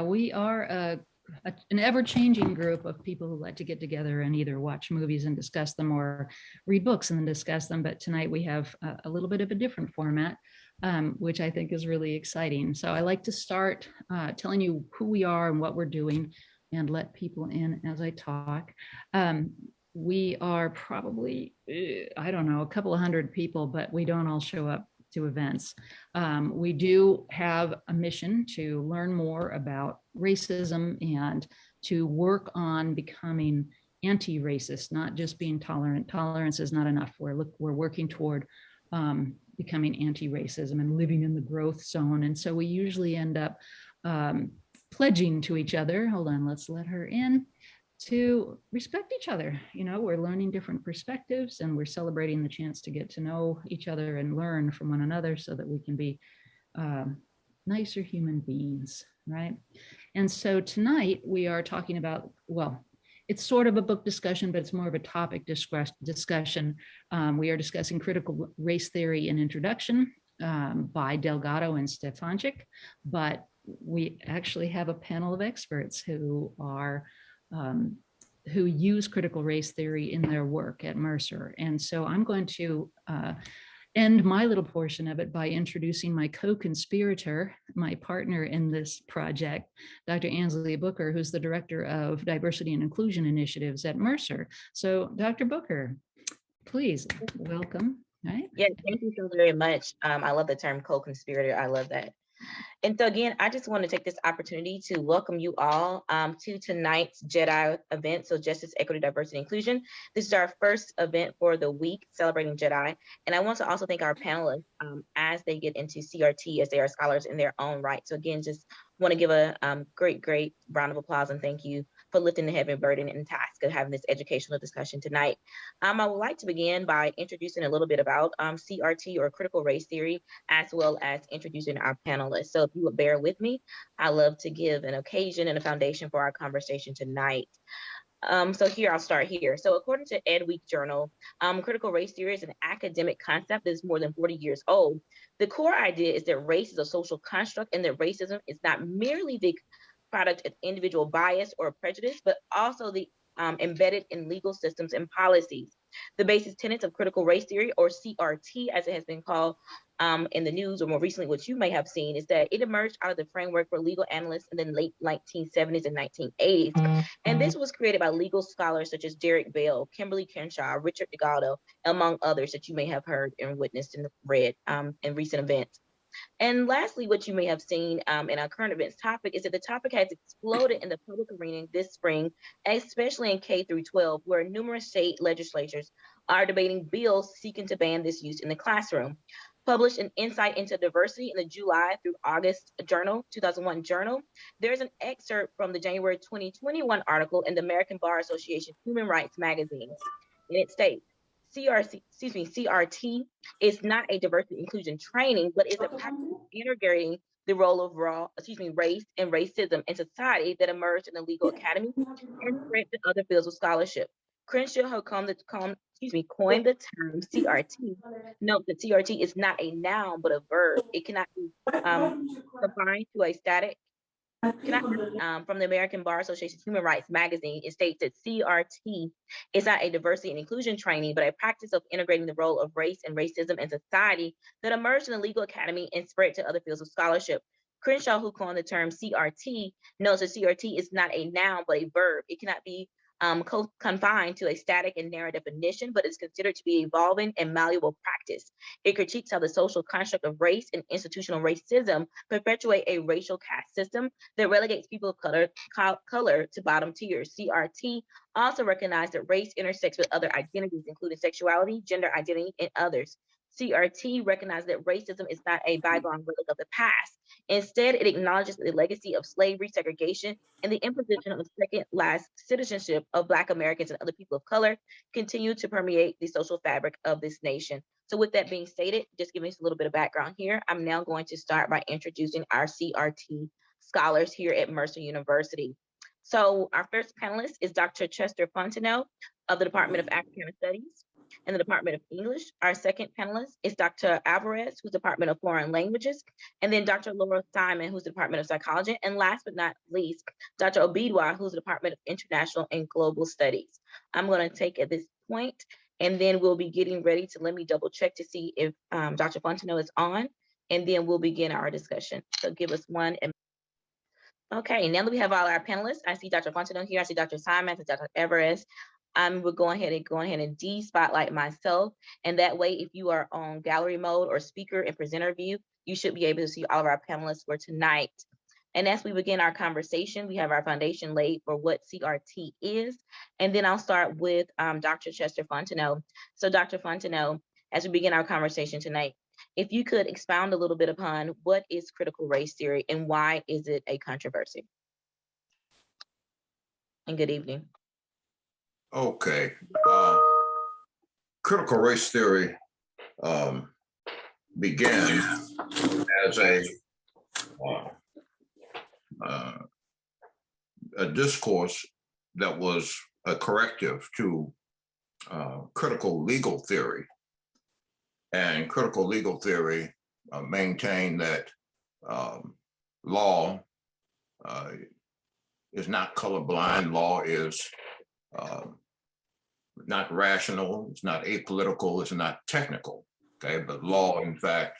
We are an ever-changing group of people who like to get together and either watch movies and discuss them or read books and then discuss them. But tonight we have a little bit of a different format, which I think is really exciting. So I like to start telling you who we are and what we're doing and let people in as I talk. We are probably, I don't know, a couple of hundred people, but we don't all show up to events. We do have a mission to learn more about racism and to work on becoming anti-racist, not just being tolerant. Tolerance is not enough. We're working toward becoming anti-racism and living in the growth zone. And so we usually end up pledging to each other. Hold on, let's let her in. To respect each other. You know, we're learning different perspectives and we're celebrating the chance to get to know each other and learn from one another so that we can be nicer human beings, right? And so tonight we are talking about, well, it's sort of a book discussion, but it's more of a topic discussion. We are discussing Critical Race Theory and Introduction by Delgado and Stefanchik, but we actually have a panel of experts who are who use critical race theory in their work at Mercer. And so I'm going to end my little portion of it by introducing my co-conspirator, my partner in this project, Dr. Ansley Booker, who's the Director of Diversity and Inclusion Initiatives at Mercer. So Dr. Booker, please welcome. Right? Yeah, thank you so very much. I love the term co-conspirator. I love that. And so again, I just want to take this opportunity to welcome you all to tonight's JEDI event. So Justice, Equity, Diversity, Inclusion. This is our first event for the week celebrating JEDI. And I want to also thank our panelists as they get into CRT, as they are scholars in their own right. So again, just want to give a great round of applause and thank you for lifting the heavy burden and task of having this educational discussion tonight. I would like to begin by introducing a little bit about CRT, or critical race theory, as well as introducing our panelists. So if you would bear with me, I love to give an occasion and a foundation for our conversation tonight. So here, I'll start here. So according to Ed Week Journal, critical race theory is an academic concept that is more than 40 years old. The core idea is that race is a social construct and that racism is not merely the product of individual bias or prejudice, but also the embedded in legal systems and policies. The basic tenets of critical race theory, or CRT, as it has been called in the news, or more recently, what you may have seen, is that it emerged out of the framework for legal analysts in the late 1970s and 1980s. And this was created by legal scholars such as Derek Bell, Kimberly Crenshaw, Richard Delgado, among others that you may have heard and witnessed and read in recent events. And lastly, what you may have seen in our current events topic is that the topic has exploded in the public arena this spring, especially in K through 12, where numerous state legislatures are debating bills seeking to ban this use in the classroom. Published an Insight into Diversity in the July through August journal, 2001 journal, there's an excerpt from the January 2021 article in the American Bar Association Human Rights magazine. And it states, CRT is not a diversity inclusion training, but is a practice of integrating the role of race and racism in society that emerged in the legal academy and spread to other fields of scholarship. Crenshaw, who coined the term CRT, note that CRT is not a noun but a verb. It cannot be confined to a static. From the American Bar Association's Human Rights magazine, it states that CRT is not a diversity and inclusion training, but a practice of integrating the role of race and racism in society that emerged in the legal academy and spread to other fields of scholarship. Crenshaw, who coined the term CRT, notes that CRT is not a noun but a verb. It cannot be confined to a static and narrow definition, but is considered to be evolving and malleable practice. It critiques how the social construct of race and institutional racism perpetuate a racial caste system that relegates people of color to bottom tiers. CRT also recognized that race intersects with other identities, including sexuality, gender identity, and others. CRT recognized that racism is not a bygone relic of the past. Instead, it acknowledges the legacy of slavery, segregation, and the imposition of second-class citizenship of Black Americans and other people of color continue to permeate the social fabric of this nation. So with that being stated, just giving us a little bit of background here, I'm now going to start by introducing our CRT scholars here at Mercer University. So our first panelist is Dr. Chester Fontenot of the Department of African Studies. in the Department of English. Our second panelist is Dr. Alvarez, who's Department of Foreign Languages, and then Dr. Laura Simon, who's the Department of Psychology, and last but not least, Dr. Obidwa, who's the Department of International and Global Studies. I'm going to take at this point, and then we'll be getting ready to, let me double check to see if Dr. Fontenot is on, and then we'll begin our discussion. So give us one. Okay, now that we have all our panelists, I see Dr. Fontenot here, I see Dr. Simon, I see Dr. Everest. We're going ahead and de-spotlight myself. And that way, if you are on gallery mode or speaker and presenter view, you should be able to see all of our panelists for tonight. And as we begin our conversation, we have our foundation laid for what CRT is. And then I'll start with Dr. Chester Fontenot. So Dr. Fontenot, as we begin our conversation tonight, if you could expound a little bit upon what is critical race theory and why is it a controversy? And good evening. Okay. Critical race theory began as a discourse that was a corrective to critical legal theory. And critical legal theory maintained that law is not colorblind. Law is not rational, it's not apolitical, it's not technical, okay? But law, in fact,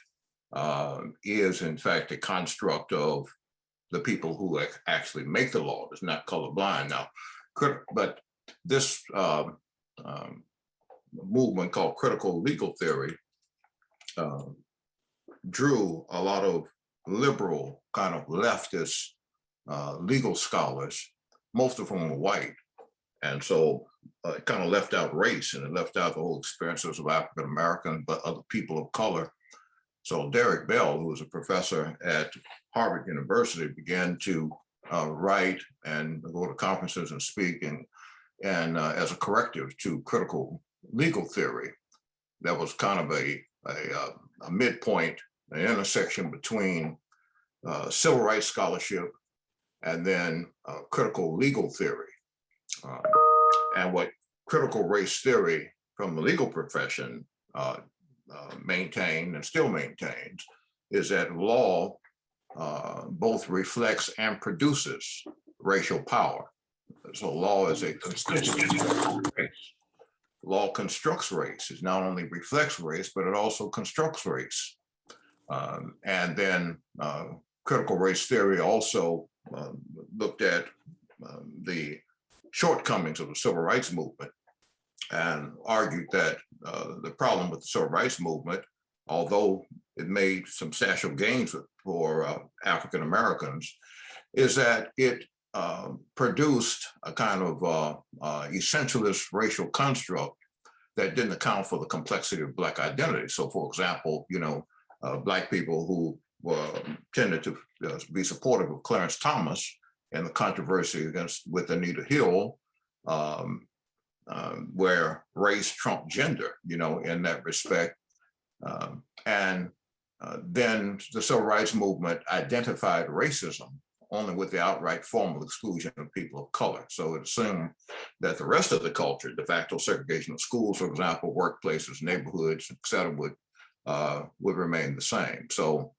is in fact a construct of the people who actually make the law. It's not colorblind. Now, but this movement called critical legal theory drew a lot of liberal kind of leftist legal scholars, most of whom were white. And so it kind of left out race, and it left out the whole experiences of African American, but other people of color. So Derek Bell, who was a professor at Harvard University, began to write and go to conferences and speak, and as a corrective to critical legal theory. That was kind of a midpoint, an intersection between civil rights scholarship and then critical legal theory. And what critical race theory from the legal profession maintained and still maintains is that law both reflects and produces racial power. So law is a constituent of race. Law constructs race. It not only reflects race, but it also constructs race. And then critical race theory also looked at the shortcomings of the civil rights movement and argued that the problem with the civil rights movement, although it made substantial gains for African Americans, is that it produced a kind of essentialist racial construct that didn't account for the complexity of Black identity. So, for example, Black people who tended to be supportive of Clarence Thomas and the controversy with Anita Hill, where race trumped gender, in that respect. And then the civil rights movement identified racism only with the outright formal exclusion of people of color. So it assumed that the rest of the culture, de facto segregation of schools, for example, workplaces, neighborhoods, et cetera, would remain the same. So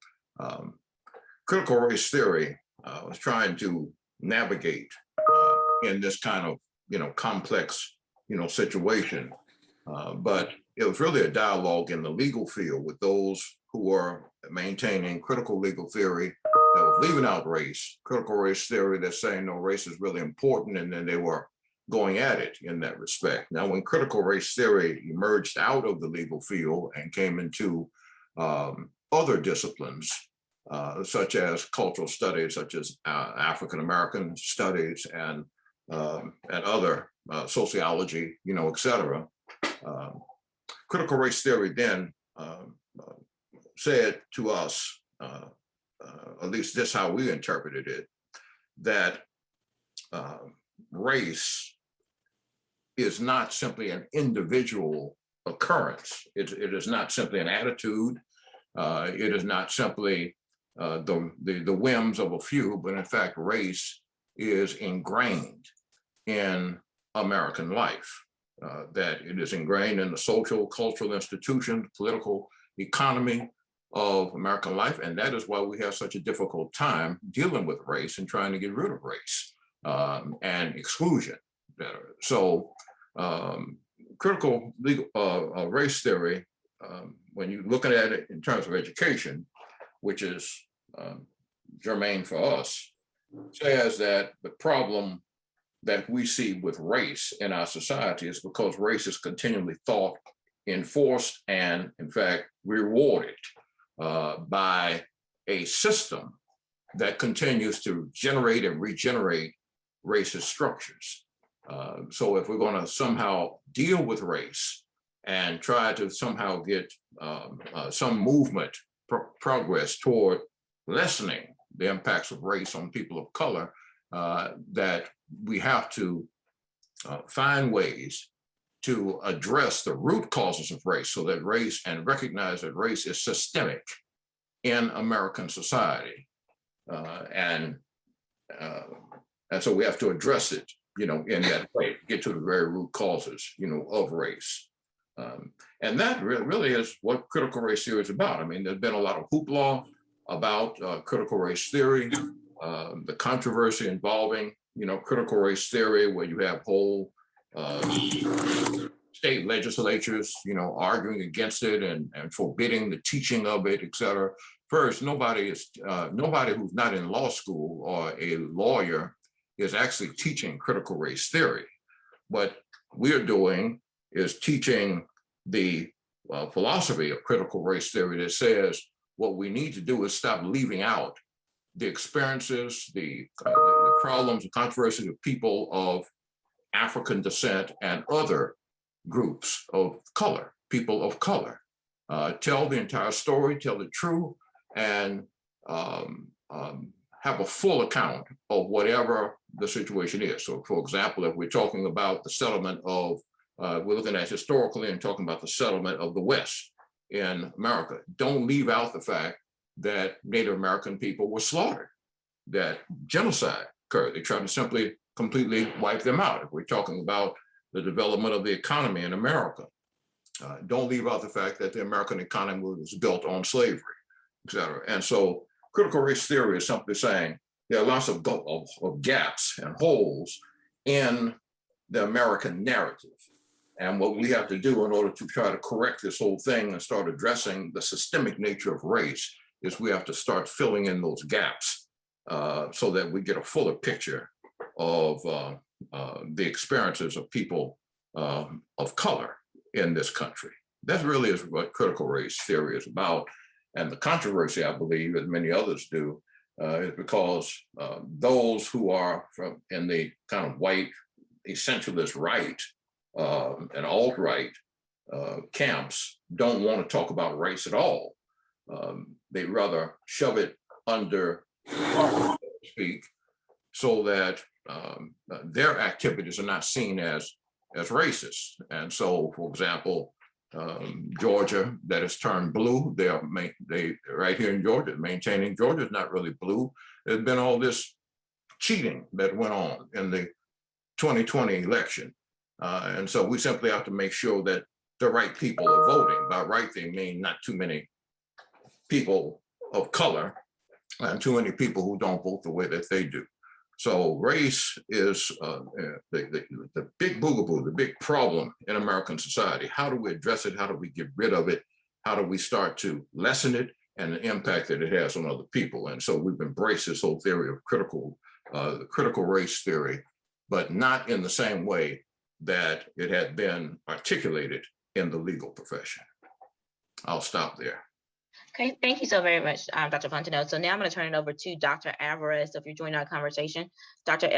critical race theory was trying to navigate in this kind of, complex, situation. But it was really a dialogue in the legal field with those who are maintaining critical legal theory that was leaving out race, critical race theory that's saying, no, race is really important. And then they were going at it in that respect. Now, when critical race theory emerged out of the legal field and came into other disciplines, such as cultural studies, such as African American studies and other sociology, et cetera, critical race theory then said to us, at least this is how we interpreted it, that race is not simply an individual occurrence. It is not simply an attitude. It is not simply the whims of a few, but in fact, race is ingrained in American life. that it is ingrained in the social, cultural institution, political economy of American life. And that is why we have such a difficult time dealing with race and trying to get rid of race and exclusion. So critical legal, race theory, when you're looking at it in terms of education, which is germane for us, says that the problem that we see with race in our society is because race is continually thought, enforced, and in fact rewarded by a system that continues to generate and regenerate racist structures. So if we're going to somehow deal with race and try to somehow get some movement, progress toward lessening the impacts of race on people of color, that we have to find ways to address the root causes of race, so that race, and recognize that race is systemic in American society. And so we have to address it, in that way, get to the very root causes, of race. And that really is what critical race theory is about. I mean, there's been a lot of hoopla about critical race theory, the controversy involving, critical race theory, where you have whole state legislatures, arguing against it and forbidding the teaching of it, et cetera. First, nobody who's not in law school or a lawyer is actually teaching critical race theory. What we're doing is teaching the philosophy of critical race theory that says what we need to do is stop leaving out the experiences, the problems, the controversies of people of African descent and other groups of color, people of color. Tell the entire story, tell the truth, and have a full account of whatever the situation is. So for example, if we're talking about the settlement of, we're looking at historically and talking about the settlement of the West in America, don't leave out the fact that Native American people were slaughtered, that genocide occurred. They tried to simply completely wipe them out. If we're talking about the development of the economy in America, don't leave out the fact that the American economy was built on slavery, et cetera. And so critical race theory is simply saying there are lots of gaps and holes in the American narrative. And what we have to do in order to try to correct this whole thing and start addressing the systemic nature of race is we have to start filling in those gaps so that we get a fuller picture of the experiences of people of color in this country. That really is what critical race theory is about. And the controversy, I believe, as many others do, is because those who are in the kind of white essentialist right and alt-right camps don't want to talk about race at all. They rather shove it under, so to speak, so that their activities are not seen as racist. And so, for example, Georgia, that has turned blue, they right here in Georgia, maintaining Georgia is not really blue. There's been all this cheating that went on in the 2020 election. And so we simply have to make sure that the right people are voting. By right, they mean not too many people of color and too many people who don't vote the way that they do. So race is the big boogaboo, the big problem in American society. How do we address it? How do we get rid of it? How do we start to lessen it and the impact that it has on other people? And so we've embraced this whole theory of critical race theory, but not in the same way that it had been articulated in the legal profession. I'll stop there. Okay, thank you so very much, Dr. Fontenot. So now I'm going to turn it over to Dr. Alvarez. So if you're joining our conversation, Dr.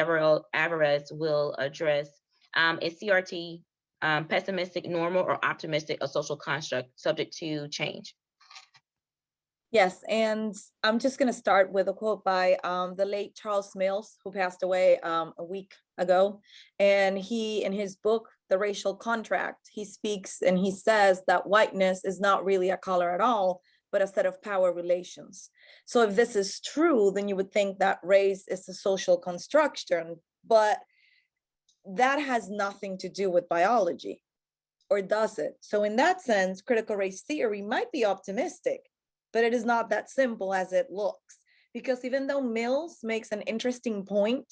Alvarez will address is CRT pessimistic, normal, or optimistic a social construct subject to change? Yes, and I'm just going to start with a quote by the late Charles Mills, who passed away a week ago. And he, in his book, The Racial Contract, he speaks and he says that whiteness is not really a color at all, but a set of power relations. So if this is true, then you would think that race is a social construction. But that has nothing to do with biology, or does it? So in that sense, critical race theory might be optimistic, but it is not that simple as it looks. Because even though Mills makes an interesting point,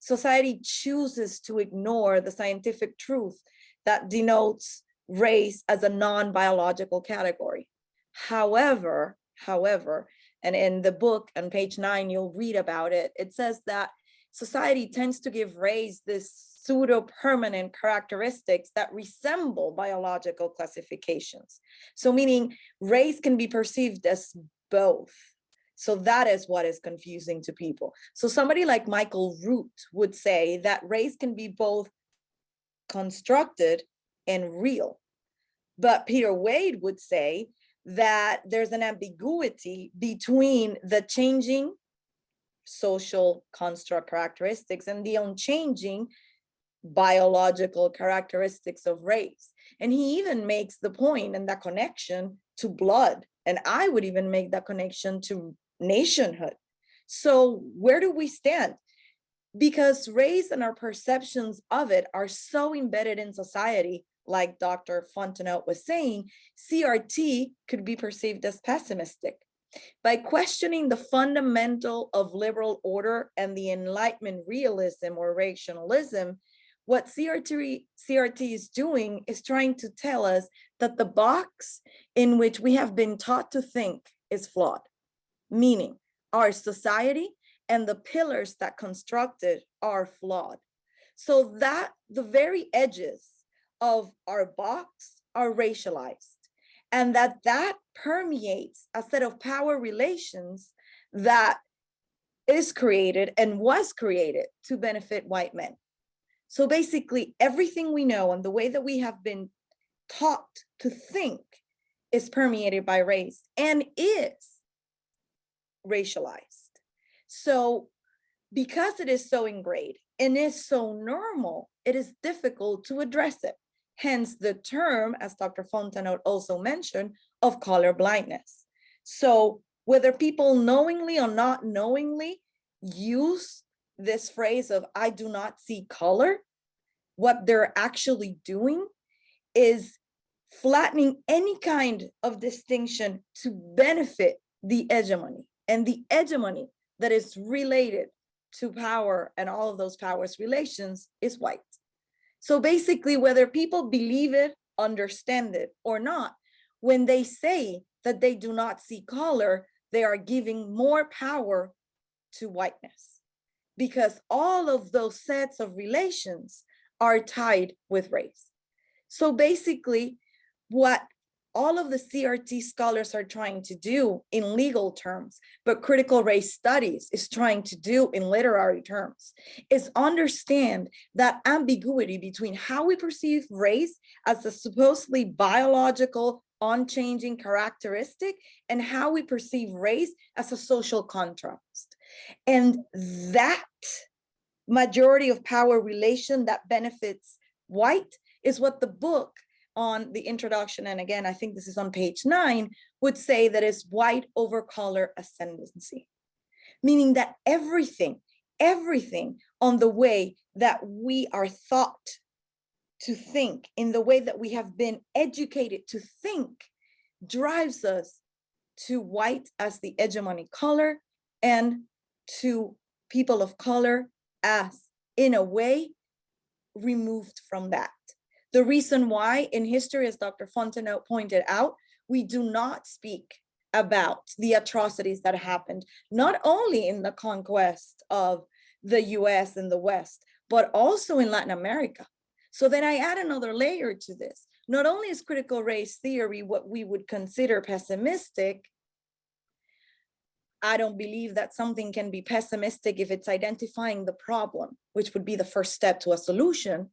society chooses to ignore the scientific truth that denotes race as a non-biological category. However, and in the book on page 9, you'll read about it, it says that society tends to give race this pseudo-permanent characteristics that resemble biological classifications. So meaning race can be perceived as both. So that is what is confusing to people. So somebody like Michael Root would say that race can be both constructed and real. But Peter Wade would say that there's an ambiguity between the changing social construct characteristics and the unchanging biological characteristics of race. And he even makes the point and that connection to blood. And I would even make that connection to nationhood. So where do we stand? Because race and our perceptions of it are so embedded in society, like Dr. Fontenot was saying, CRT could be perceived as pessimistic. By questioning the fundamental of liberal order and the Enlightenment realism or rationalism, what CRT is doing is trying to tell us that the box in which we have been taught to think is flawed, meaning our society and the pillars that construct it are flawed. So that the very edges of our box are racialized, and that permeates a set of power relations that is created and was created to benefit white men. So basically everything we know and the way that we have been taught to think is permeated by race and is racialized. So because it is so ingrained and is so normal, it is difficult to address it. Hence the term, as Dr. Fontenot also mentioned, of color blindness. So whether people knowingly or not knowingly use this phrase of I do not see color, what they're actually doing is flattening any kind of distinction to benefit the hegemony, and the hegemony that is related to power and all of those powers relations is white. So basically, whether people believe it, understand it or not, when they say that they do not see color, they are giving more power to whiteness, because all of those sets of relations are tied with race. So basically, what all of the CRT scholars are trying to do in legal terms, but critical race studies is trying to do in literary terms, is understand that ambiguity between how we perceive race as a supposedly biological, unchanging characteristic and how we perceive race as a social contrast. And that majority of power relation that benefits white is what the book on the introduction, and again, I think this is on page 9, would say that is white over color ascendancy, meaning that everything on the way that we are thought to think, in the way that we have been educated to think, drives us to white as the hegemony color and to people of color as, in a way, removed from that. The reason why in history, as Dr. Fontenot pointed out, we do not speak about the atrocities that happened, not only in the conquest of the US and the West, but also in Latin America. So then I add another layer to this. Not only is critical race theory what we would consider pessimistic, I don't believe that something can be pessimistic if it's identifying the problem, which would be the first step to a solution.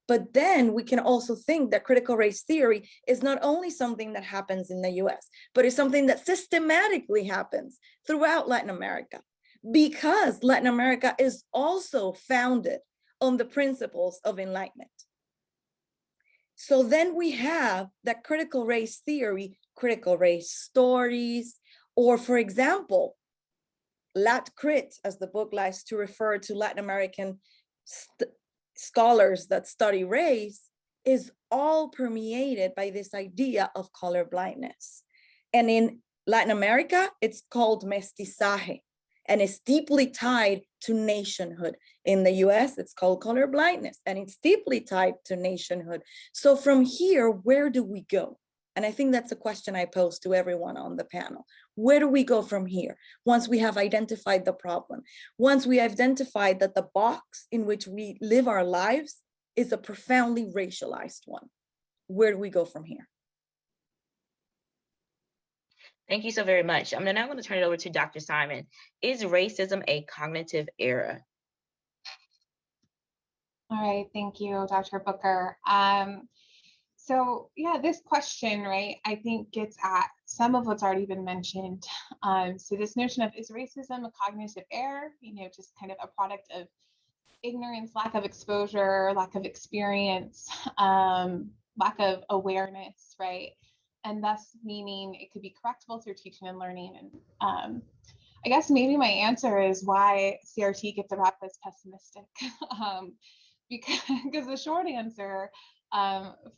But then we can also think that critical race theory is not only something that happens in the US, but it's something that systematically happens throughout Latin America, because Latin America is also founded on the principles of enlightenment. So then we have that critical race theory, critical race stories, or for example, Lat Crit, as the book likes to refer to Latin American scholars that study race is all permeated by this idea of color blindness. And in Latin America, it's called mestizaje, and it's deeply tied to nationhood. In the US, it's called color blindness, and it's deeply tied to nationhood. So from here, where do we go? And I think that's a question I pose to everyone on the panel. Where do we go from here? Once we have identified the problem, once we identified that the box in which we live our lives is a profoundly racialized one, where do we go from here? Thank you so very much. I'm now going to turn it over to Dr. Simon. Is racism a cognitive error? All right, thank you, Dr. Booker. So yeah, this question, right, I think gets at some of what's already been mentioned. So this notion of, is racism a cognitive error? You know, just kind of a product of ignorance, lack of exposure, lack of experience, lack of awareness, right? And thus meaning it could be correctable through teaching and learning. And I guess maybe my answer is why CRT gets a rap as pessimistic. Because the short answer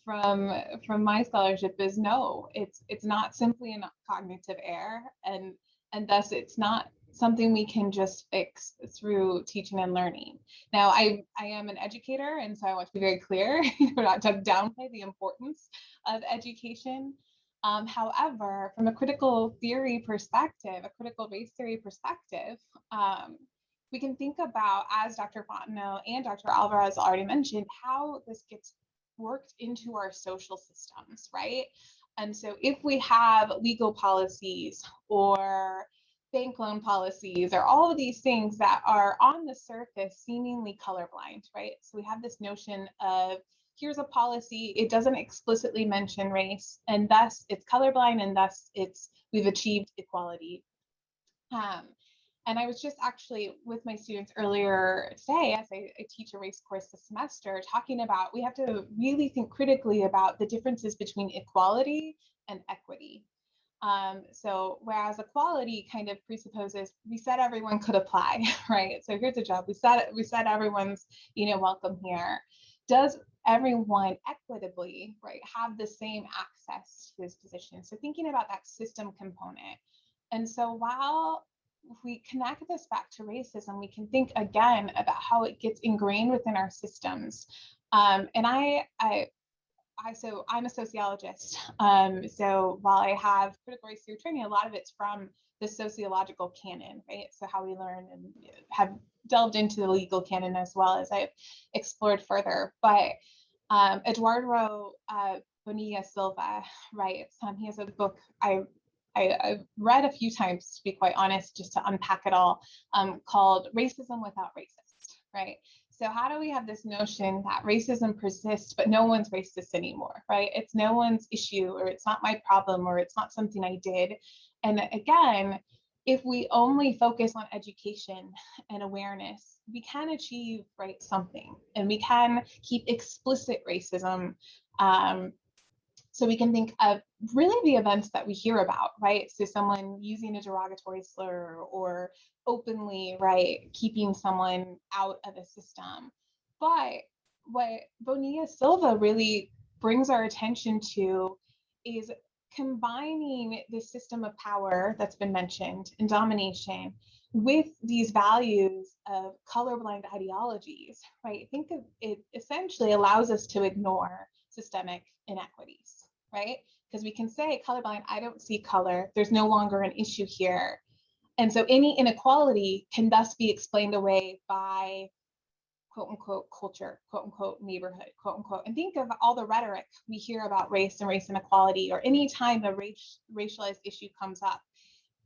from my scholarship is no, it's not simply a cognitive error, and thus it's not something we can just fix through teaching and learning. Now, I am an educator, and so I want to be very clear, not to downplay the importance of education. However, from a critical theory perspective, a critical race theory perspective, we can think about, as Dr. Fontenot and Dr. Alvarez already mentioned, how this gets worked into our social systems, right? And so if we have legal policies or bank loan policies or all of these things that are on the surface seemingly colorblind, right? So we have this notion of, here's a policy, it doesn't explicitly mention race, and thus it's colorblind, and thus we've achieved equality. And I was just actually with my students earlier today, as I teach a race course this semester, talking about, we have to really think critically about the differences between equality and equity. So whereas equality kind of presupposes we said everyone could apply, right? So here's a job, we said everyone's, welcome here. Does everyone equitably, right, have the same access to this position? So thinking about that system component. And so while if we connect this back to racism, we can think again about how it gets ingrained within our systems. And so I'm a sociologist. So while I have critical race theory training, a lot of it's from the sociological canon, right? So how we learn and have delved into the legal canon as well as I've explored further. But Eduardo Bonilla Silva writes, he has a book I've read a few times, to be quite honest, just to unpack it all, called Racism Without Racist, right? So how do we have this notion that racism persists, but no one's racist anymore, right? It's no one's issue, or it's not my problem, or it's not something I did. And again, if we only focus on education and awareness, we can achieve, right, something, and we can keep explicit racism. So we can think of really the events that we hear about, right? So someone using a derogatory slur, or openly, right, keeping someone out of the system. But what Bonilla Silva really brings our attention to is combining this system of power that's been mentioned in domination with these values of colorblind ideologies, right? Think of it essentially allows us to ignore systemic inequities, right? Because we can say colorblind, I don't see color, there's no longer an issue here. And so any inequality can thus be explained away by quote unquote culture, quote unquote neighborhood, quote unquote. And think of all the rhetoric we hear about race and race inequality, or any time a racialized issue comes up,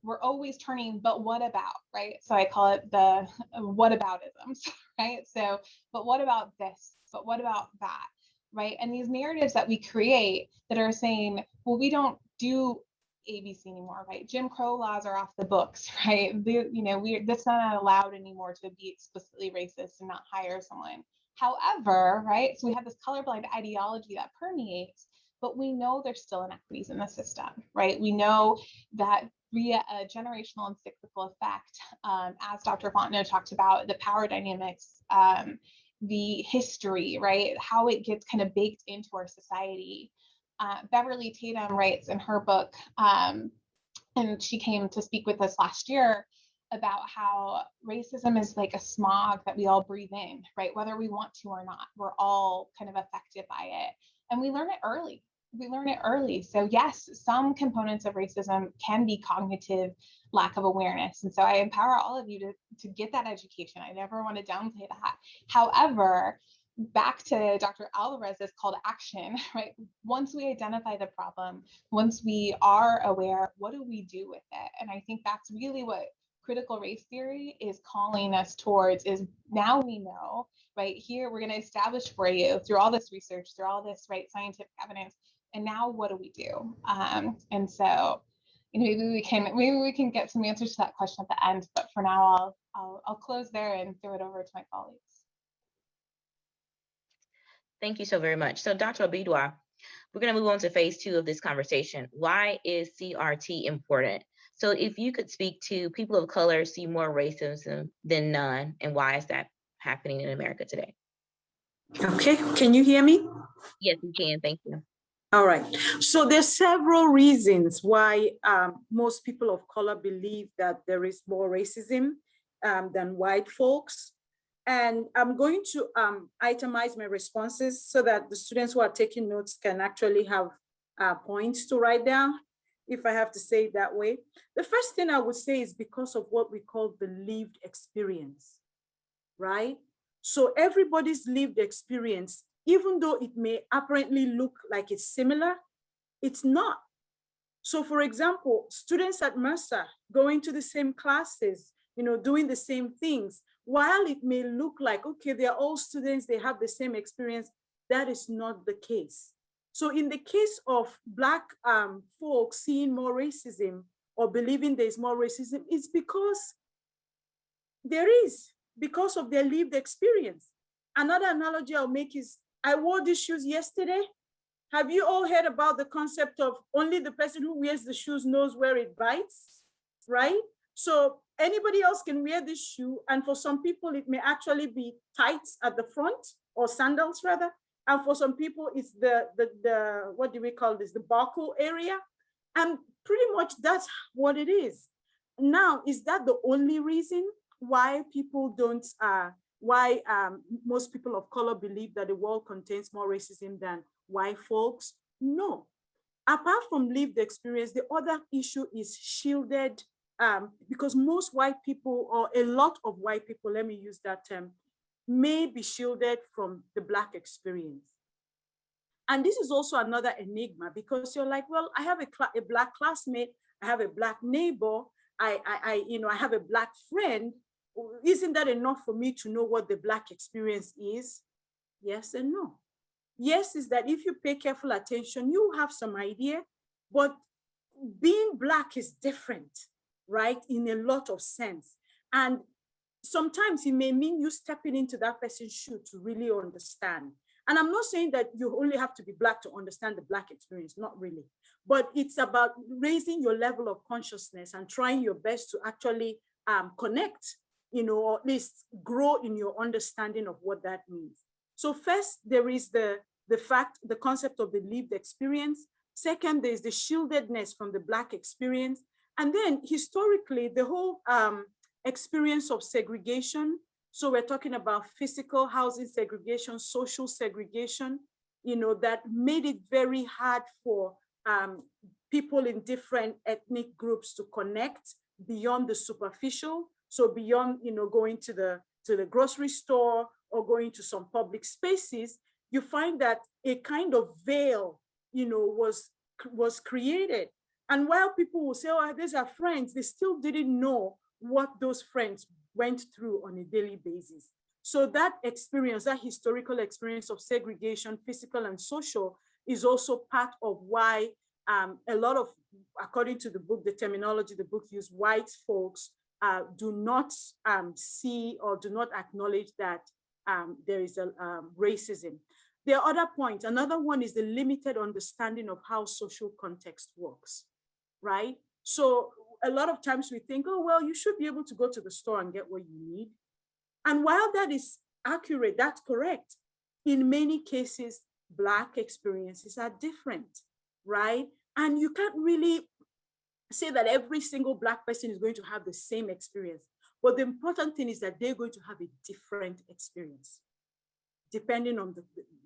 we're always turning, but what about, right? So I call it the whataboutisms, right? So, but what about this? But what about that? Right? And these narratives that we create that are saying, well, we don't do ABC anymore, right? Jim Crow laws are off the books, right? That's not allowed anymore to be explicitly racist and not hire someone. However, right? So we have this colorblind ideology that permeates, but we know there's still inequities in the system, right? We know that via a generational and cyclical effect, as Dr. Fontenot talked about, the power dynamics, the history, right? How it gets kind of baked into our society. Beverly Tatum writes in her book, and she came to speak with us last year about how racism is like a smog that we all breathe in, right? Whether we want to or not, we're all kind of affected by it. And we learn it early. We learn it early. So yes, some components of racism can be cognitive lack of awareness. And so I empower all of you to get that education. I never want to downplay that. However, back to Dr. Alvarez's call to action, right? Once we identify the problem, once we are aware, what do we do with it? And I think that's really what critical race theory is calling us towards, is now we know, right? Here, we're going to establish for you through all this research, through all this, right, scientific evidence. And now what do we do? And so maybe we can get some answers to that question at the end, but for now, I'll close there and throw it over to my colleagues. Thank you so very much. So Dr. Obidwa, we're going to move on to phase 2 of this conversation. Why is CRT important? So if you could speak to people of color see more racism than none, and why is that happening in America today? Okay, can you hear me? Yes, we can. Thank you. All right. So there's several reasons why most people of color believe that there is more racism than white folks. And I'm going to itemize my responses so that the students who are taking notes can actually have points to write down, if I have to say it that way. The first thing I would say is because of what we call the lived experience, right? So everybody's lived experience, even though it may apparently look like it's similar, it's not. So for example, students at Mercer going to the same classes, doing the same things, while it may look like, okay, they're all students, they have the same experience, that is not the case. So in the case of Black folks seeing more racism or believing there's more racism, it's because because of their lived experience. Another analogy I'll make is, I wore these shoes yesterday. Have you all heard about the concept of only the person who wears the shoes knows where it bites, right? So anybody else can wear this shoe, and for some people, it may actually be tights at the front, or sandals rather. And for some people, it's the what do we call this? The buckle area. And pretty much that's what it is. Now, is that the only reason why people don't, most people of color believe that the world contains more racism than white folks? No. Apart from lived experience, the other issue is shielded, because most white people, or a lot of white people, let me use that term, may be shielded from the Black experience. And this is also another enigma, because you're like, well, I have a Black classmate, I have a Black neighbor, I have a Black friend. Isn't that enough for me to know what the Black experience is? Yes and no. Yes is that if you pay careful attention, you have some idea, but being Black is different, right? In a lot of sense. And sometimes it may mean you stepping into that person's shoe to really understand. And I'm not saying that you only have to be Black to understand the Black experience, not really. But it's about raising your level of consciousness and trying your best to actually connect, or at least grow in your understanding of what that means. So first, there is the concept of the lived experience. Second, there's the shieldedness from the Black experience. And then historically, the whole experience of segregation. So we're talking about physical housing segregation, social segregation, that made it very hard for people in different ethnic groups to connect beyond the superficial. So beyond, going to the grocery store or going to some public spaces, you find that a kind of veil, was created. And while people will say, oh, these are friends, they still didn't know what those friends went through on a daily basis. So that experience, that historical experience of segregation, physical and social, is also part of why a lot of, according to the book, the terminology the book used, white folks do not see or do not acknowledge that there is a racism. There are other points. Another one is the limited understanding of how social context works, right? So a lot of times we think, oh, well, you should be able to go to the store and get what you need. And while that is accurate, that's correct. In many cases, Black experiences are different, right? And you can't really say that every single Black person is going to have the same experience. But the important thing is that they're going to have a different experience, depending on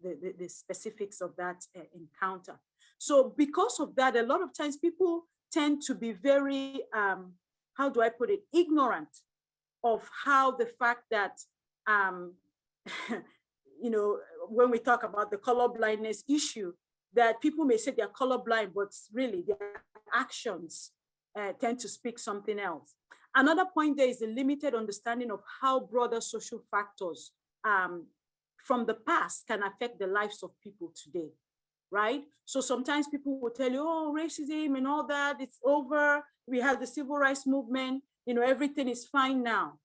the specifics of that encounter. So because of that, a lot of times people tend to be very, how do I put it, ignorant of how the fact that, you know, when we talk about the color blindness issue, that people may say they're colorblind, but really their actions tend to speak something else. Another point there is a limited understanding of how broader social factors from the past can affect the lives of people today, right? So sometimes people will tell you, oh, racism and all that, it's over. We have the civil rights movement, you know, everything is fine now.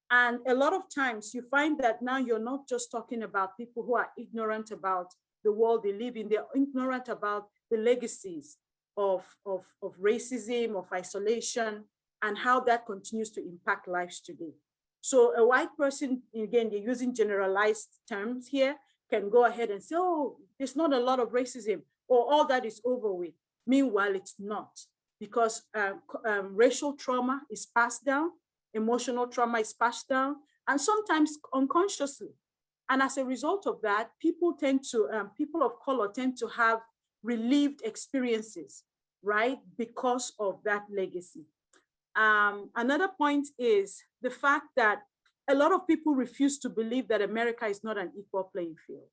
And a lot of times you find that now you're not just talking about people who are ignorant about the world they live in, they're ignorant about the legacies of racism, of isolation, and how that continues to impact lives today. So a white person, again, you're using generalized terms here, can go ahead and say, oh, there's not a lot of racism, or all that is over with. Meanwhile, it's not, because racial trauma is passed down, emotional trauma is passed down, and sometimes unconsciously. And as a result of that, people of color tend to have relieved experiences, right? Because of that legacy. Another point is the fact that a lot of people refuse to believe that America is not an equal playing field,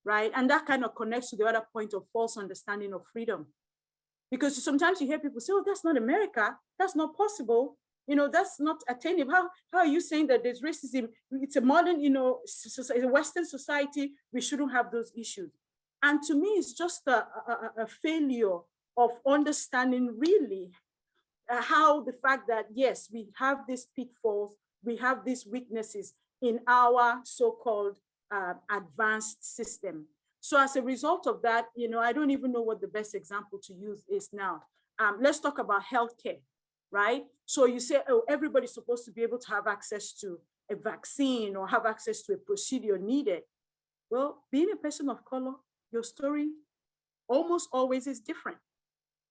right? And that kind of connects to the other point of false understanding of freedom. Because sometimes you hear people say, oh, that's not America, that's not possible. You know, that's not attainable. How are you saying that there's racism? It's a modern, you know, a Western society, we shouldn't have those issues. And to me, it's just a failure of understanding really how the fact that, yes, we have these pitfalls, we have these weaknesses in our so-called advanced system. So as a result of that, you know, I don't even know what the best example to use is now. Let's talk about healthcare, right? So you say, oh, everybody's supposed to be able to have access to a vaccine or have access to a procedure needed. Well, being a person of color, your story almost always is different,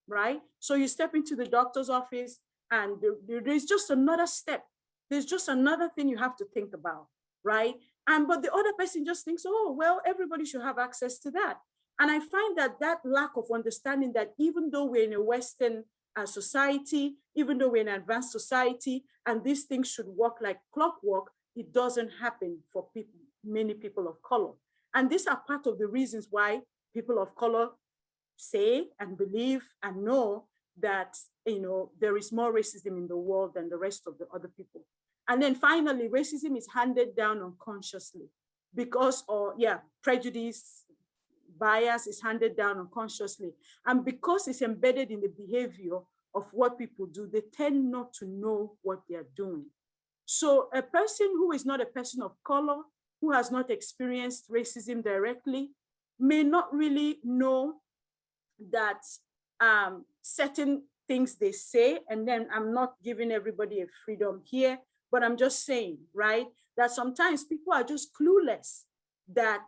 right? So you step into the doctor's office and there's just another step. There's just another thing you have to think about, right? But the other person just thinks, oh, well, everybody should have access to that. And I find that that lack of understanding that even though we're in a Western society, even though we're in an advanced society, and these things should work like clockwork, it doesn't happen for people, many people of color. And these are part of the reasons why people of color say and believe and know that, you know, there is more racism in the world than the rest of the other people. And then finally, racism is handed down unconsciously because, prejudice, bias is handed down unconsciously. And because it's embedded in the behavior of what people do, they tend not to know what they're doing. So a person who is not a person of color, who has not experienced racism directly, may not really know that certain things they say, and then I'm not giving everybody a freedom here, but I'm just saying, right, that sometimes people are just clueless that,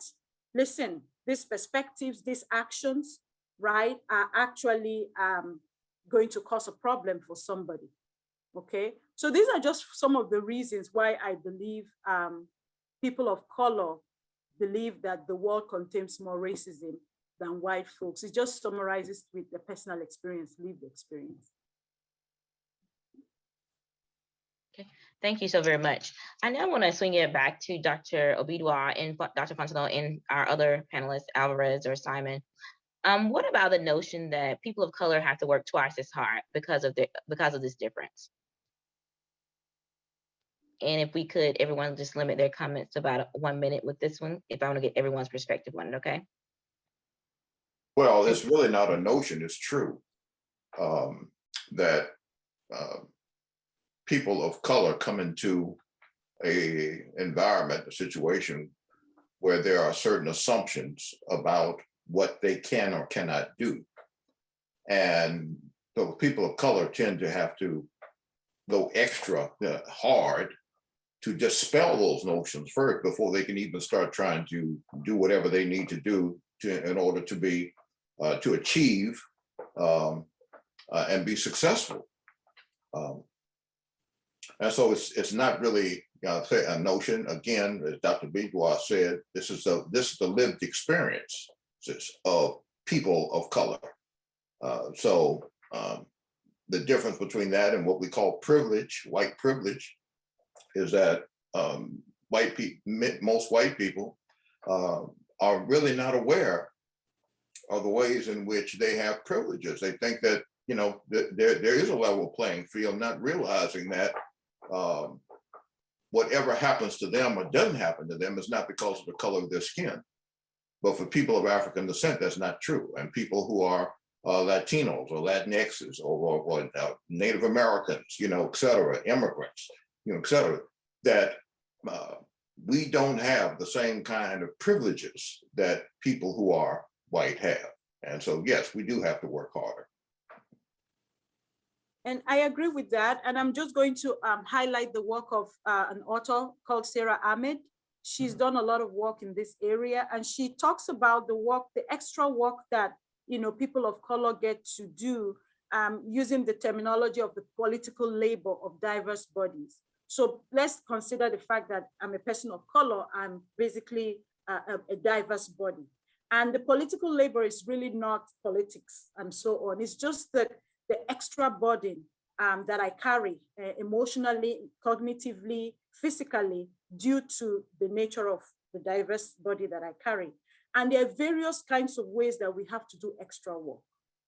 listen, these perspectives, these actions, right, are actually going to cause a problem for somebody, okay? So these are just some of the reasons why I believe people of color believe that the world contains more racism than white folks. It just summarizes with the personal experience, lived experience. Okay, thank you so very much. I now want to swing it back to Dr. Obidwa and Dr. Fontenot and our other panelists, Alvarez or Simon. What about the notion that people of color have to work twice as hard because of this difference? And if we could, everyone just limit their comments to about 1 minute with this one, if I want to get everyone's perspective on it, okay? Well, it's really not a notion, it's true that people of color come into a environment, a situation where there are certain assumptions about what they can or cannot do. And so people of color tend to have to go extra hard to dispel those notions first before they can even start trying to do whatever they need to do in order to be to achieve and be successful. And so it's not really say a notion. Again, as Dr. Bidwa said, this is the lived experience of people of color. The difference between that and what we call privilege, white privilege, is that most white people are really not aware of the ways in which they have privileges. They think that, you know, there is a level playing field, not realizing that whatever happens to them or doesn't happen to them is not because of the color of their skin. But for people of African descent, that's not true. And people who are Latinos or Latinxes or Native Americans, you know, et cetera, immigrants, you know, et cetera, that we don't have the same kind of privileges that people who are white have. And so, yes, we do have to work harder. And I agree with that. And I'm just going to highlight the work of an author called Sarah Ahmed. She's done a lot of work in this area, and she talks about the work, the extra work that, you know, people of color get to do using the terminology of the political labor of diverse bodies. So let's consider the fact that I'm a person of color. I'm basically a diverse body. And the political labor is really not politics and so on. It's just the extra burden that I carry emotionally, cognitively, physically, due to the nature of the diverse body that I carry. And there are various kinds of ways that we have to do extra work,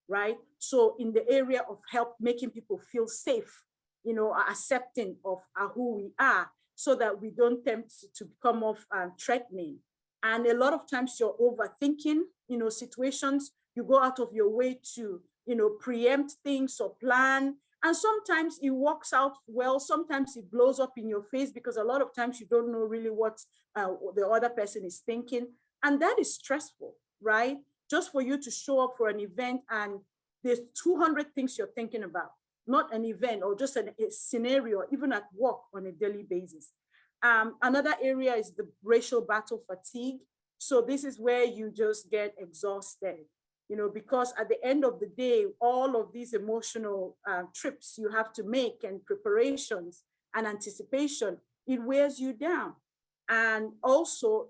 right? So in the area of help making people feel safe, you know, accepting of who we are, so that we don't tempt to become off threatening. And a lot of times you're overthinking, you know, situations. You go out of your way to, you know, preempt things or plan. And sometimes it works out well. Sometimes it blows up in your face because a lot of times you don't know really what the other person is thinking. And that is stressful, right? Just for you to show up for an event and there's 200 things you're thinking about, not an event or just a scenario, even at work on a daily basis. Another area is the racial battle fatigue. So this is where you just get exhausted, you know, because at the end of the day, all of these emotional trips you have to make and preparations and anticipation, it wears you down. And also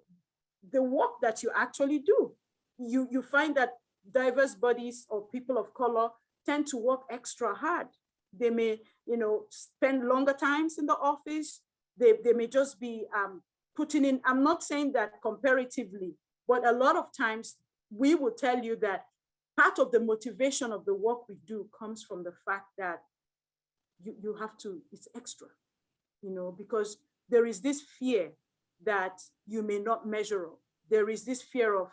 the work that you actually do, you find that diverse bodies or people of color tend to work extra hard. They may, you know, spend longer times in the office. They may just be putting in, I'm not saying that comparatively, but a lot of times we will tell you that part of the motivation of the work we do comes from the fact that you have to, it's extra, you know, because there is this fear that you may not measure up. There is this fear of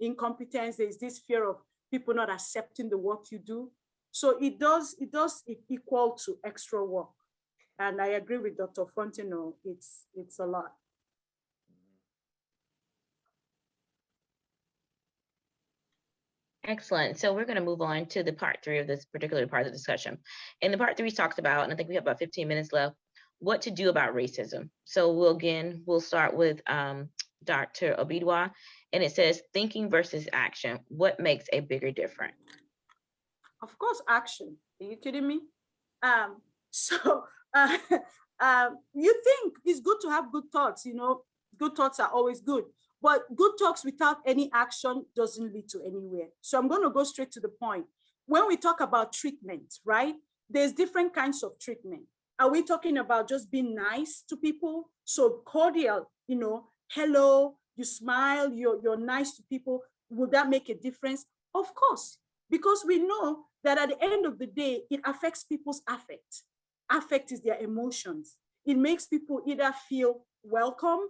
incompetence. There is this fear of people not accepting the work you do. So it does equal to extra work. And I agree with Dr. Fontino, it's a lot. Excellent. So we're going to move on to the part 3 of this particular part of the discussion. And the part 3 talks about, and I think we have about 15 minutes left, what to do about racism. So we'll start with Dr. Obidwa, and it says thinking versus action. What makes a bigger difference? Of course, action. Are you kidding me? You think it's good to have good thoughts, you know, good thoughts are always good, but good talks without any action doesn't lead to anywhere. So I'm going to go straight to the point. When we talk about treatment, right, there's different kinds of treatment. Are we talking about just being nice to people? So cordial, you know, hello, you smile, you're nice to people. Will that make a difference? Of course, because we know that at the end of the day, it affects people's affect. Affect is their emotions. It makes people either feel welcome,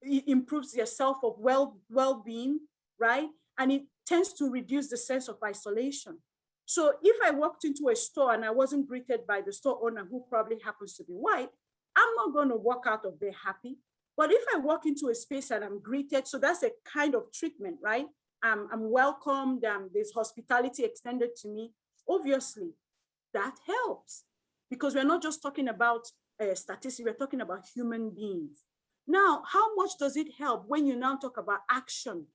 it improves their self of well-being, right? And it tends to reduce the sense of isolation. So if I walked into a store and I wasn't greeted by the store owner, who probably happens to be white, I'm not going to walk out of there happy. But if I walk into a space and I'm greeted, so that's a kind of treatment, right? I'm welcomed, there's hospitality extended to me. Obviously, that helps, because we're not just talking about statistics, we're talking about human beings. Now, how much does it help when you now talk about action?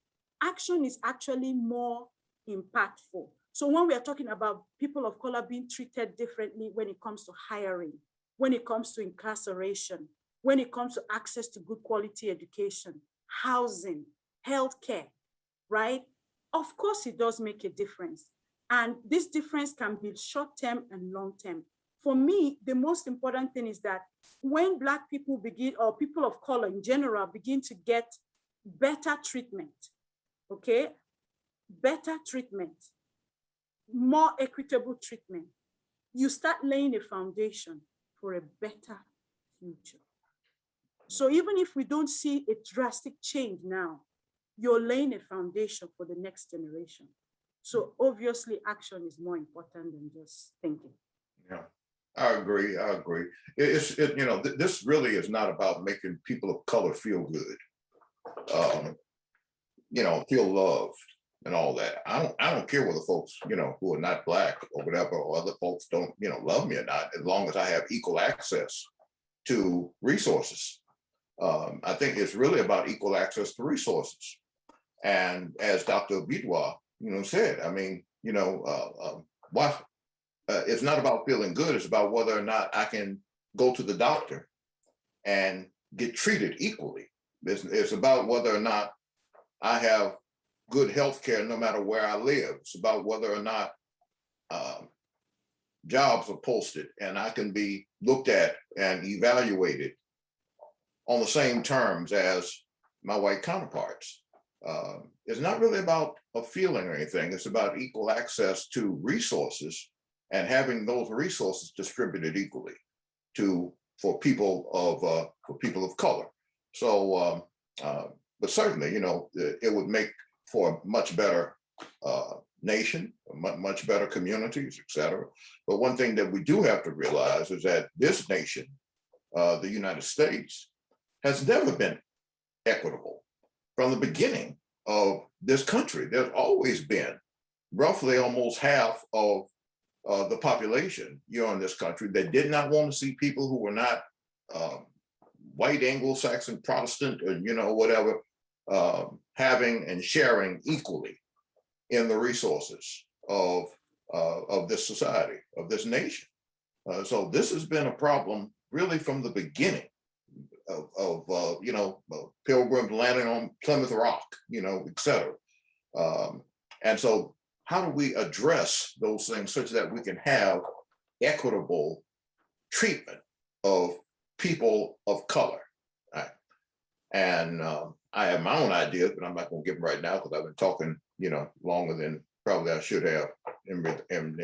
Action is actually more impactful. So when we are talking about people of color being treated differently when it comes to hiring, when it comes to incarceration, when it comes to access to good quality education, housing, healthcare, right? Of course, it does make a difference. And this difference can be short-term and long-term. For me, the most important thing is that when Black people begin, or people of color in general, begin to get better treatment, okay? Better treatment, more equitable treatment, you start laying a foundation for a better future. So even if we don't see a drastic change now, you're laying a foundation for the next generation. So obviously action is more important than just thinking. Yeah, I agree. I agree. You know, this really is not about making people of color feel good, you know, feel loved and all that. I don't care whether folks, you know, who are not Black or whatever, or other folks don't, you know, love me or not, as long as I have equal access to resources. I think it's really about equal access to resources. And as Dr. Bidwa, you know, said, I mean, you know, it's not about feeling good. It's about whether or not I can go to the doctor and get treated equally. It's about whether or not I have good health care no matter where I live. It's about whether or not jobs are posted and I can be looked at and evaluated on the same terms as my white counterparts. It's not really about a feeling or anything. It's about equal access to resources and having those resources distributed equally for people of color. So, but certainly, you know, it would make for a much better nation, much better communities, et cetera. But one thing that we do have to realize is that this nation, the United States, has never been equitable. From the beginning of this country, there's always been roughly almost half of the population here in this country that did not want to see people who were not white, Anglo-Saxon, Protestant, or, you know, whatever, having and sharing equally in the resources of this society, of this nation. So this has been a problem really from the beginning of you know, Pilgrims landing on Plymouth Rock, you know, et cetera. And so how do we address those things such that we can have equitable treatment of people of color? Right? And I have my own ideas, but I'm not going to give them right now because I've been talking, you know, longer than probably I should have in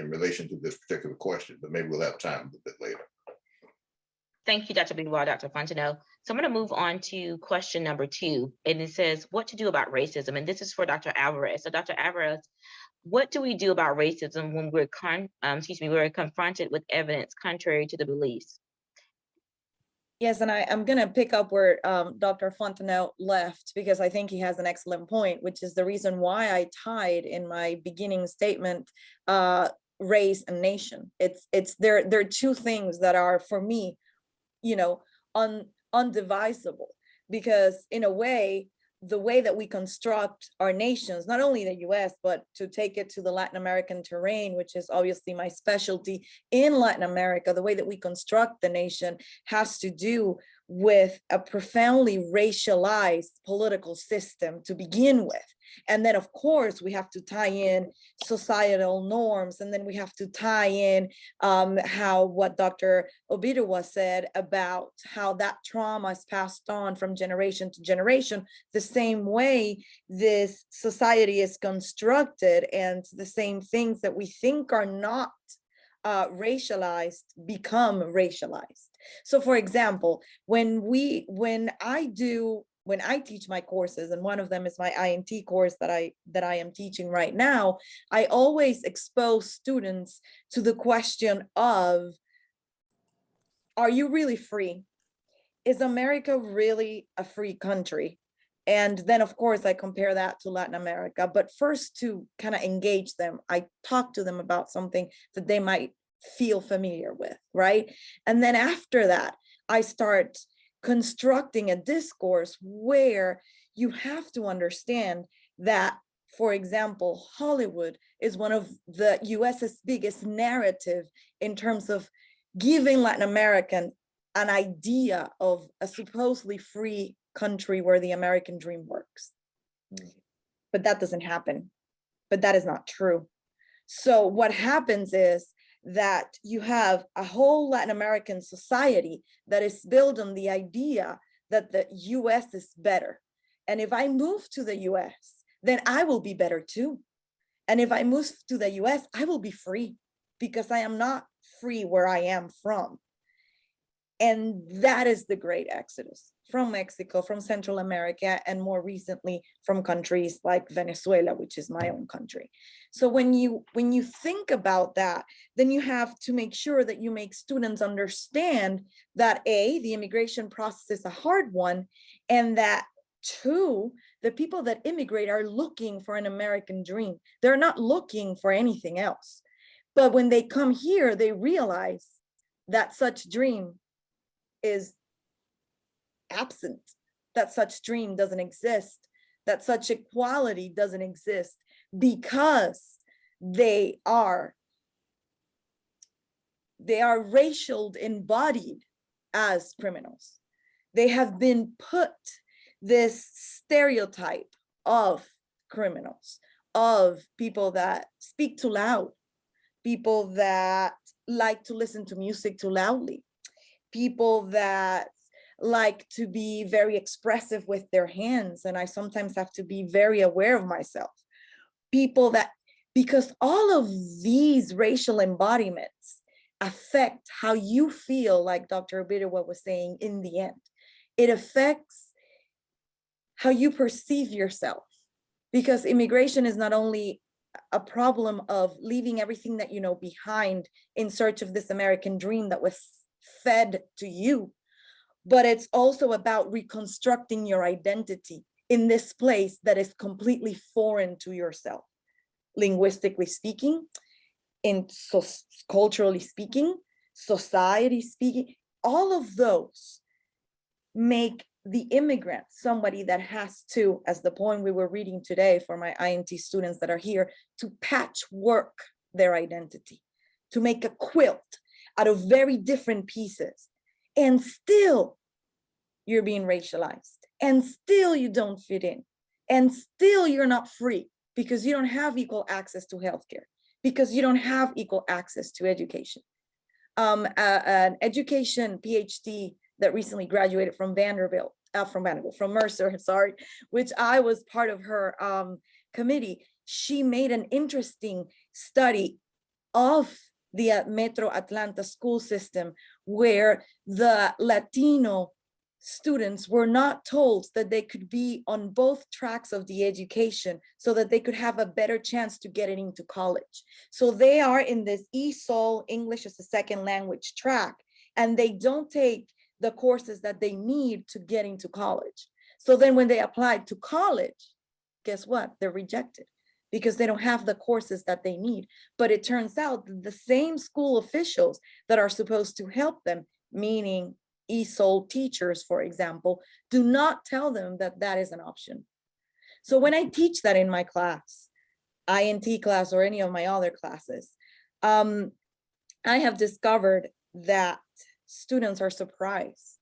relation to this particular question, but maybe we'll have time a bit later. Thank you, Dr. Bidwa, Dr. Fontenot. So I'm going to move on to question number 2, and it says, what to do about racism? And this is for Dr. Alvarez. So Dr. Alvarez, what do we do about racism when we're confronted with evidence contrary to the beliefs? Yes, and I'm going to pick up where Dr. Fontenot left, because I think he has an excellent point, which is the reason why I tied in my beginning statement race and nation. There are two things that are, for me, you know, undivisible, because in a way, the way that we construct our nations, not only the US, but to take it to the Latin American terrain, which is obviously my specialty in Latin America, the way that we construct the nation has to do with a profoundly racialized political system to begin with. And then, of course, we have to tie in societal norms, and then we have to tie in what Dr. Obidowa said about how that trauma is passed on from generation to generation, the same way this society is constructed, and the same things that we think are not racialized become racialized. So for example, when I teach my courses, and one of them is my INT course that I am teaching right now, I always expose students to the question of, are you really free? Is America really a free country? And then, of course, I compare that to Latin America. But first, to kind of engage them, I talk to them about something that they might feel familiar with, right? And then after that, I start constructing a discourse where you have to understand that, for example, Hollywood is one of the US's biggest narrative in terms of giving Latin American an idea of a supposedly free country where the American dream works. But that doesn't happen. But that is not true. So what happens is that you have a whole Latin American society that is built on the idea that the US is better. And if I move to the US, then I will be better too. And if I move to the US, I will be free because I am not free where I am from. And that is the great exodus from Mexico, from Central America, and more recently from countries like Venezuela, which is my own country. So when you think about that, then you have to make sure that you make students understand that A, the immigration process is a hard one, and that two, the people that immigrate are looking for an American dream. They're not looking for anything else. But when they come here, they realize that such dream is absent, that such dream doesn't exist, that such equality doesn't exist, because they are racial embodied as criminals. They have been put this stereotype of criminals, of people that speak too loud, people that like to listen to music too loudly, people that like to be very expressive with their hands. And I sometimes have to be very aware of myself. People that, because all of these racial embodiments affect how you feel, like Dr. Obidewa was saying in the end. It affects how you perceive yourself, because immigration is not only a problem of leaving everything that you know behind in search of this American dream that was fed to you, but it's also about reconstructing your identity in this place that is completely foreign to yourself, linguistically speaking, culturally speaking, society speaking. All of those make the immigrant somebody that has to, as the poem we were reading today for my INT students that are here, to patchwork their identity, to make a quilt out of very different pieces. And still you're being racialized, and still you don't fit in, and still you're not free because you don't have equal access to healthcare, because you don't have equal access to education. An education PhD that recently graduated from from Mercer, sorry, which I was part of her committee. She made an interesting study of the Metro Atlanta school system, where the Latino students were not told that they could be on both tracks of the education so that they could have a better chance to get into college. So they are in this ESOL, English as a second language track, and they don't take the courses that they need to get into college. So then when they apply to college, guess what? They're rejected because they don't have the courses that they need. But it turns out that the same school officials that are supposed to help them, meaning ESOL teachers, for example, do not tell them that that is an option. So when I teach that in my class, INT class or any of my other classes, I have discovered that students are surprised.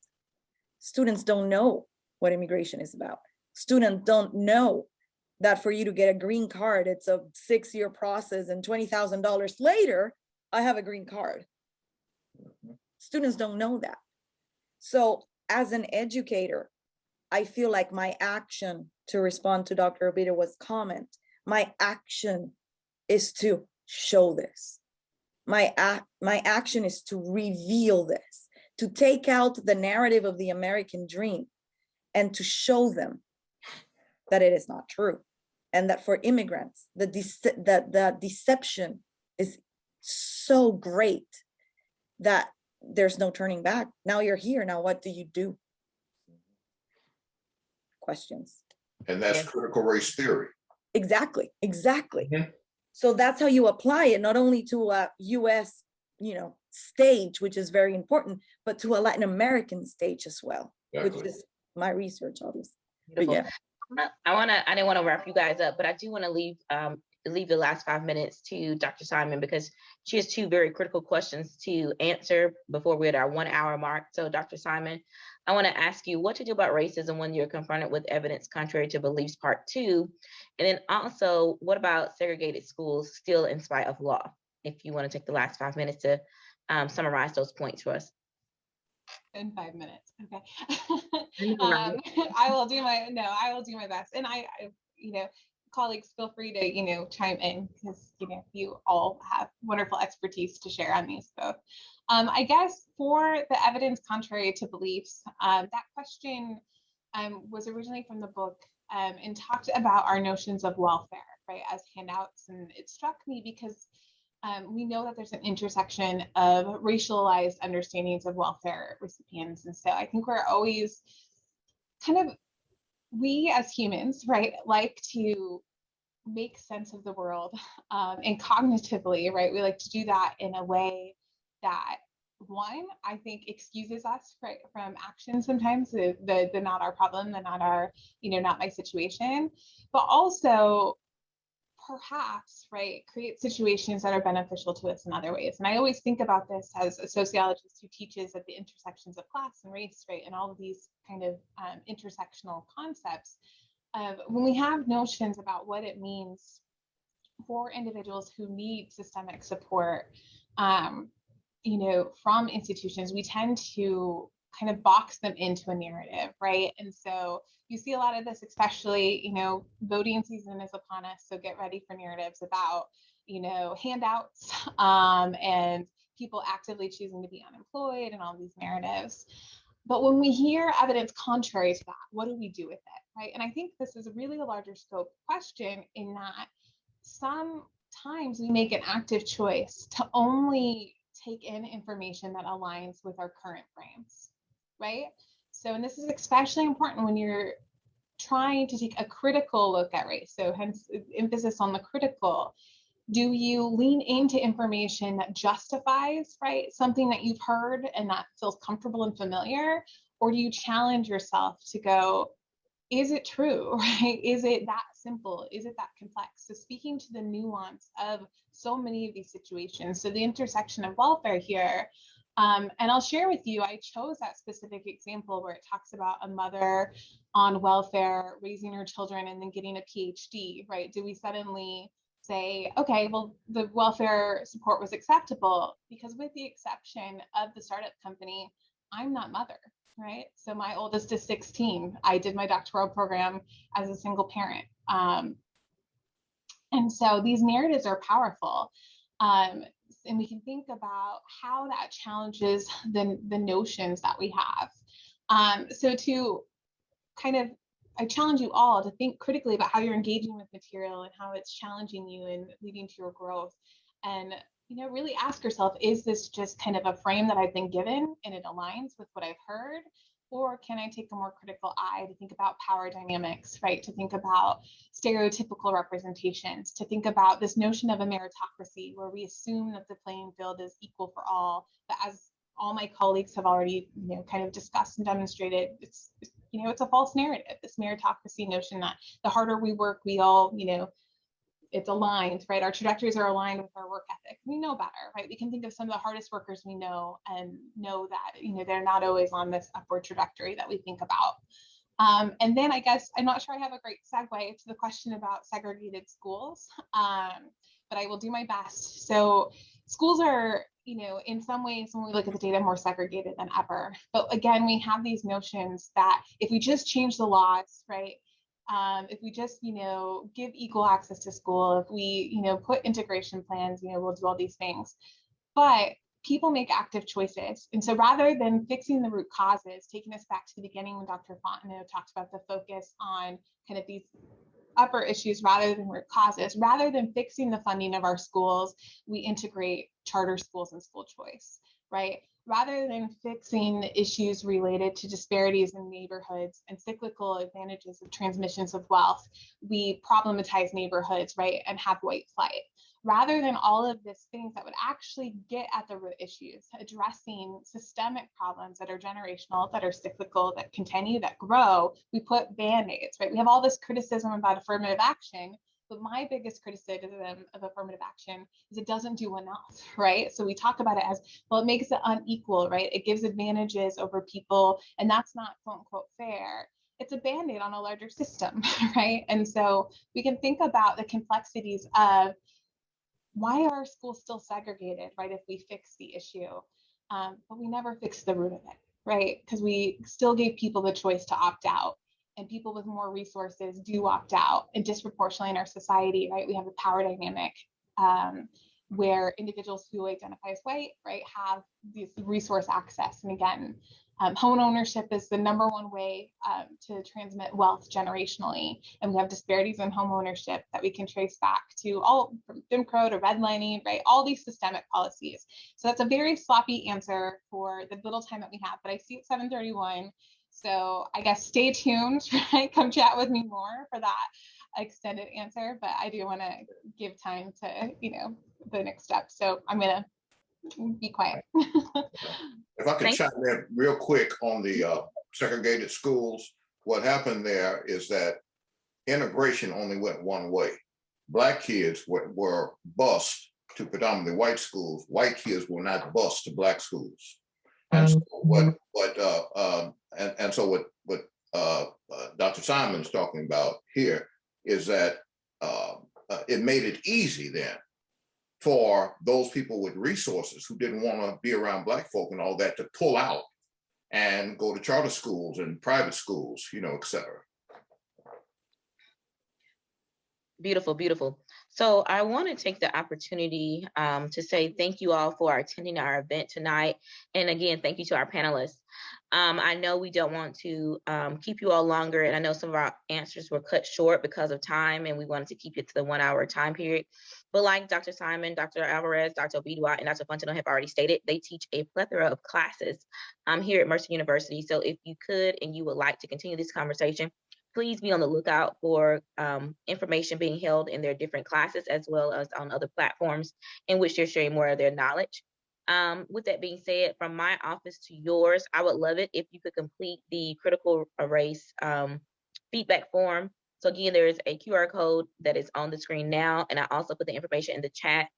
Students don't know what immigration is about. Students don't know that for you to get a green card, it's a 6-year process, and $20,000 later, I have a green card. Students don't know that. So as an educator, I feel like my action, to respond to Dr. Obidewa's comment, my action is to show this. My action is to reveal this, to take out the narrative of the American dream and to show them that it is not true. And that for immigrants, the deception is so great that there's no turning back. Now you're here. Now what do you do? Questions. And that's critical race theory. Exactly. So that's how you apply it, not only to US, stage, which is very important, but to a Latin American stage as well, which Exactly. is my research, obviously. But Beautiful. yeah. I didn't want to wrap you guys up, but I do want to leave the last 5 minutes to Dr. Simon, because she has two very critical questions to answer before we're at our 1 hour mark. So Dr. Simon, I want to ask you what to do about racism when you're confronted with evidence contrary to beliefs, part 2. And then also, what about segregated schools still in spite of law? If you want to take the last 5 minutes to summarize those points for us. In 5 minutes, okay. Right. I will do my best. And I colleagues, feel free to, chime in, because, you all have wonderful expertise to share on these both. I guess for the evidence contrary to beliefs, that question was originally from the book and talked about our notions of welfare, right, as handouts. And it struck me because we know that there's an intersection of racialized understandings of welfare recipients. And so I think we're always we as humans, right, like to make sense of the world and cognitively, right, we like to do that in a way that, one, I think excuses us, right, from actions sometimes, the not our problem, the not our, not my situation, but also perhaps, right, create situations that are beneficial to us in other ways. And I always think about this as a sociologist who teaches at the intersections of class and race, right, and all of these kind of intersectional concepts. When we have notions about what it means for individuals who need systemic support, from institutions, we tend to kind of box them into a narrative, right? And so you see a lot of this, especially, voting season is upon us. So get ready for narratives about, handouts and people actively choosing to be unemployed and all these narratives. But when we hear evidence contrary to that, what do we do with it, right? And I think this is really a larger scope question, in that sometimes we make an active choice to only take in information that aligns with our current frames, right? So, and this is especially important when you're trying to take a critical look at race. So hence emphasis on the critical. Do you lean into information that justifies, right, something that you've heard and that feels comfortable and familiar? Or do you challenge yourself to go, is it true, right? Is it that simple? Is it that complex? So speaking to the nuance of so many of these situations, so the intersection of welfare here, and I'll share with you, I chose that specific example where it talks about a mother on welfare raising her children and then getting a PhD, right? Do we suddenly say, okay, well, the welfare support was acceptable? Because with the exception of the startup company, I'm not mother, right? So my oldest is 16. I did my doctoral program as a single parent. And so these narratives are powerful. And we can think about how that challenges the notions that we have. So to kind of, I challenge you all to think critically about how you're engaging with material and how it's challenging you and leading to your growth. And really ask yourself, is this just kind of a frame that I've been given and it aligns with what I've heard? Or can I take a more critical eye to think about power dynamics, right? To think about stereotypical representations, to think about this notion of a meritocracy where we assume that the playing field is equal for all. But as all my colleagues have already, kind of discussed and demonstrated, it's a false narrative, this meritocracy notion that the harder we work, we all, it's aligned, right? Our trajectories are aligned with our work ethic. We know better, right? We can think of some of the hardest workers we know and know that, they're not always on this upward trajectory that we think about. And then I guess, I'm not sure I have a great segue to the question about segregated schools, but I will do my best. So schools are, in some ways, when we look at the data, more segregated than ever. But again, we have these notions that if we just change the laws, right? If we just, give equal access to school, if we, put integration plans, we'll do all these things. But people make active choices. And so rather than fixing the root causes, taking us back to the beginning when Dr. Fontenot talked about the focus on kind of these upper issues rather than root causes, rather than fixing the funding of our schools, we integrate charter schools and school choice, right? Rather than fixing the issues related to disparities in neighborhoods and cyclical advantages of transmissions of wealth, we problematize neighborhoods, right, and have white flight. rather than all of these things that would actually get at the root issues, addressing systemic problems that are generational, that are cyclical, that continue, that grow. We put band-aids, right? We have all this criticism about affirmative action, but my biggest criticism of affirmative action is it doesn't do enough, right? So we talk about it as, well, it makes it unequal, right? It gives advantages over people, and that's not quote unquote fair. It's a band-aid on a larger system, right? And so we can think about the complexities of why are schools still segregated, right? If we fix the issue, but we never fix the root of it, right? Because we still gave people the choice to opt out, and people with more resources do opt out, and disproportionately in our society, right? We have a power dynamic where individuals who identify as white, right, have this resource access. And again, home ownership is the #1 way to transmit wealth generationally. And we have disparities in home ownership that we can trace back to all from Jim Crow to redlining, right? All these systemic policies. So that's a very sloppy answer for the little time that we have, but I see it's 7:31. So I guess stay tuned, right? Come chat with me more for that extended answer, but I do want to give time to, the next step. So I'm going to be quiet. If I can chime in real quick on the segregated schools, what happened there is that integration only went one way. Black kids were bused to predominantly white schools. White kids were not bused to Black schools. And so what Dr. Simon's talking about here is that it made it easy then for those people with resources who didn't want to be around Black folk and all that to pull out and go to charter schools and private schools, et cetera. Beautiful, beautiful. So I want to take the opportunity to say thank you all for attending our event tonight. And again, thank you to our panelists. I know we don't want to keep you all longer, and I know some of our answers were cut short because of time, and we wanted to keep it to the 1 hour time period. But like Dr. Simon, Dr. Alvarez, Dr. Obidua, and Dr. Fontano have already stated, they teach a plethora of classes here at Mercer University. So if you could and you would like to continue this conversation, please be on the lookout for information being held in their different classes, as well as on other platforms in which they're sharing more of their knowledge. With that being said, from my office to yours, I would love it if you could complete the critical race feedback form. So again, there is a QR code that is on the screen now, and I also put the information in the chat.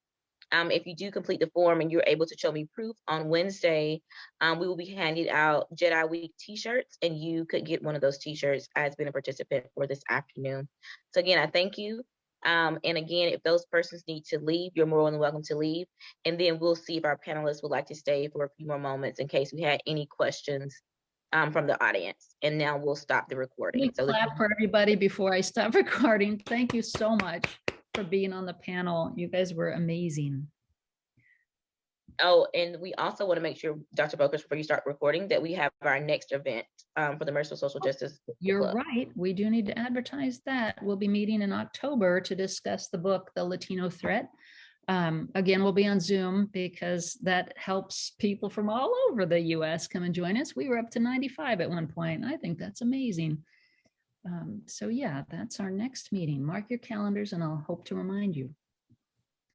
If you do complete the form and you're able to show me proof on Wednesday, we will be handing out Jedi Week t-shirts, and you could get one of those t-shirts as being a participant for this afternoon. So again, I thank you. And again, if those persons need to leave, you're more than welcome to leave. And then we'll see if our panelists would like to stay for a few more moments in case we had any questions from the audience. And now we'll stop the recording. So clap for everybody before I stop recording. Thank you so much for being on the panel. You guys were amazing. Oh, and we also want to make sure, Dr. Bokers, before you start recording, that we have our next event for the Mercer Social Justice You're Club. right. We do need to advertise that. We'll be meeting in October to discuss the book, The Latino Threat. Again, we'll be on Zoom because that helps people from all over the US come and join us. We were up to 95 at one point. I think that's amazing. So yeah, that's our next meeting. Mark your calendars and I'll hope to remind you.